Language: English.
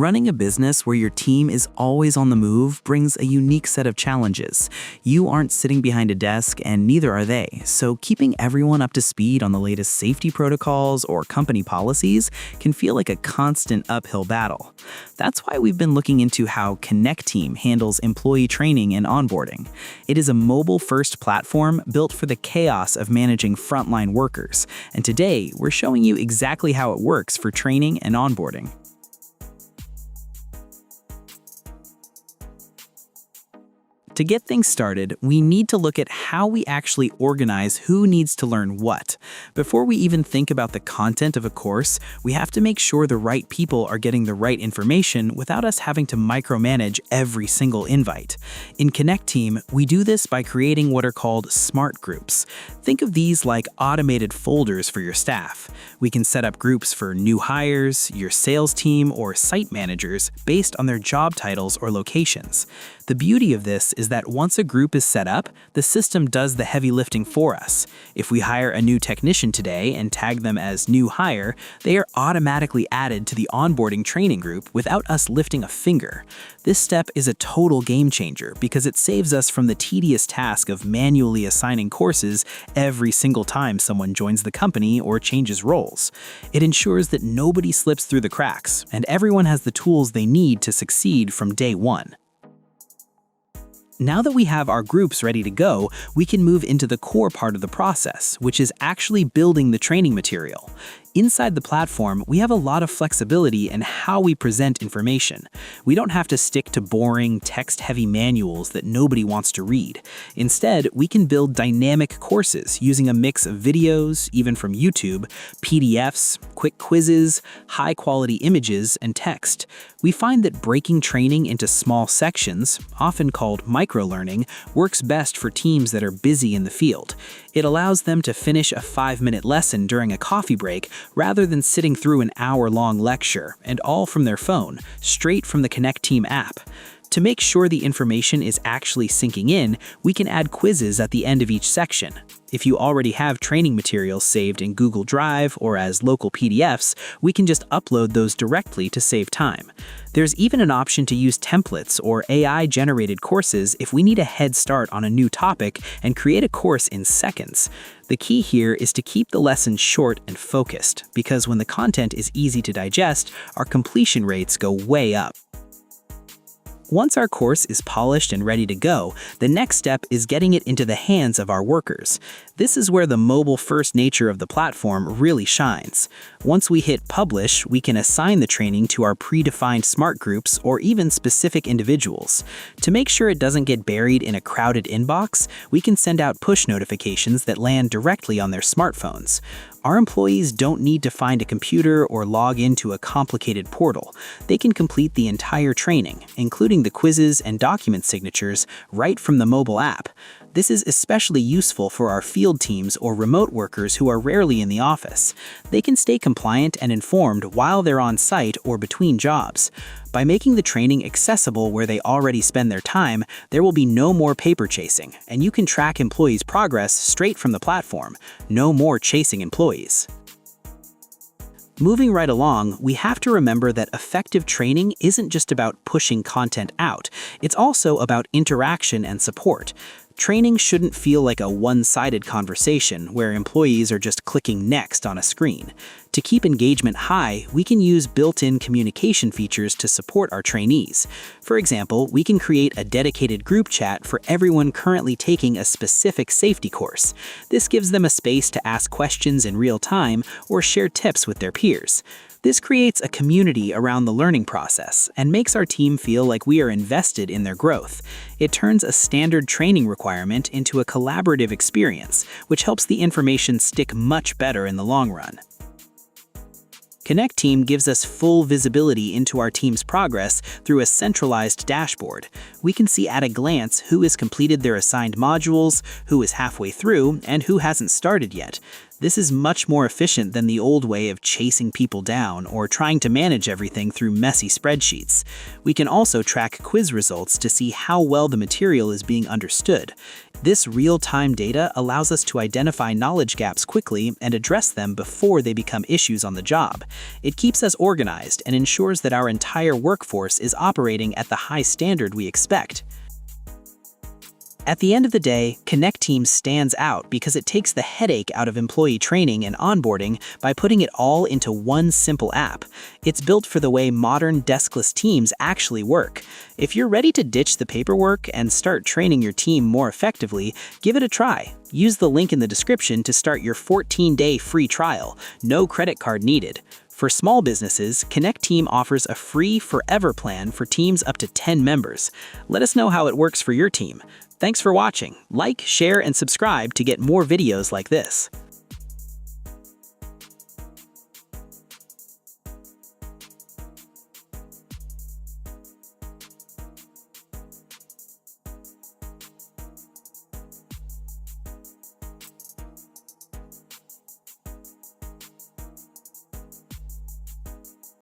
Running a business where your team is always on the move brings a unique set of challenges. You aren't sitting behind a desk, and neither are they, so keeping everyone up to speed on the latest safety protocols or company policies can feel like a constant uphill battle. That's why we've been looking into how Connecteam handles employee training and onboarding. It is a mobile-first platform built for the chaos of managing frontline workers, and today we're showing you exactly how it works for training and onboarding. To get things started, we need to look at how we actually organize who needs to learn what. Before we even think about the content of a course, we have to make sure the right people are getting the right information without us having to micromanage every single invite. In Connecteam, we do this by creating what are called smart groups. Think of these like automated folders for your staff. We can set up groups for new hires, your sales team, or site managers based on their job titles or locations. The beauty of this is that once a group is set up, the system does the heavy lifting for us. If we hire a new technician today and tag them as new hire, they are automatically added to the onboarding training group without us lifting a finger. This step is a total game changer because it saves us from the tedious task of manually assigning courses every single time someone joins the company or changes roles. It ensures that nobody slips through the cracks and everyone has the tools they need to succeed from day one. Now that we have our groups ready to go, we can move into the core part of the process, which is actually building the training material. Inside the platform, we have a lot of flexibility in how we present information. We don't have to stick to boring, text-heavy manuals that nobody wants to read. Instead, we can build dynamic courses using a mix of videos, even from YouTube, PDFs, quick quizzes, high-quality images, and text. We find that breaking training into small sections, often called microlearning, works best for teams that are busy in the field. It allows them to finish a 5-minute lesson during a coffee break rather than sitting through an hour-long lecture, and all from their phone, straight from the Connecteam app. To make sure the information is actually sinking in, we can add quizzes at the end of each section. If you already have training materials saved in Google Drive or as local PDFs, we can just upload those directly to save time. There's even an option to use templates or AI-generated courses if we need a head start on a new topic and create a course in seconds. The key here is to keep the lesson short and focused, because when the content is easy to digest, our completion rates go way up. Once our course is polished and ready to go, the next step is getting it into the hands of our workers. This is where the mobile-first nature of the platform really shines. Once we hit publish, we can assign the training to our predefined smart groups or even specific individuals. To make sure it doesn't get buried in a crowded inbox, we can send out push notifications that land directly on their smartphones. Our employees don't need to find a computer or log into a complicated portal. They can complete the entire training, including the quizzes and document signatures, right from the mobile app. This is especially useful for our field teams or remote workers who are rarely in the office. They can stay compliant and informed while they're on site or between jobs. By making the training accessible where they already spend their time, there will be no more paper chasing, and you can track employees' progress straight from the platform. No more chasing employees. Moving right along, we have to remember that effective training isn't just about pushing content out, it's also about interaction and support. Training shouldn't feel like a one-sided conversation where employees are just clicking next on a screen. To keep engagement high, we can use built-in communication features to support our trainees. For example, we can create a dedicated group chat for everyone currently taking a specific safety course. This gives them a space to ask questions in real time or share tips with their peers. This creates a community around the learning process and makes our team feel like we are invested in their growth. It turns a standard training requirement into a collaborative experience, which helps the information stick much better in the long run. Connecteam gives us full visibility into our team's progress through a centralized dashboard. We can see at a glance who has completed their assigned modules, who is halfway through, and who hasn't started yet. This is much more efficient than the old way of chasing people down or trying to manage everything through messy spreadsheets. We can also track quiz results to see how well the material is being understood. This real-time data allows us to identify knowledge gaps quickly and address them before they become issues on the job. It keeps us organized and ensures that our entire workforce is operating at the high standard we expect. At the end of the day, Connecteam stands out because it takes the headache out of employee training and onboarding by putting it all into one simple app. It's built for the way modern deskless teams actually work. If you're ready to ditch the paperwork and start training your team more effectively, give it a try. Use the link in the description to start your 14-day free trial. No credit card needed. For small businesses, Connecteam offers a free forever plan for teams up to 10 members. Let us know how it works for your team. Thanks for watching. Like, share, and subscribe to get more videos like this.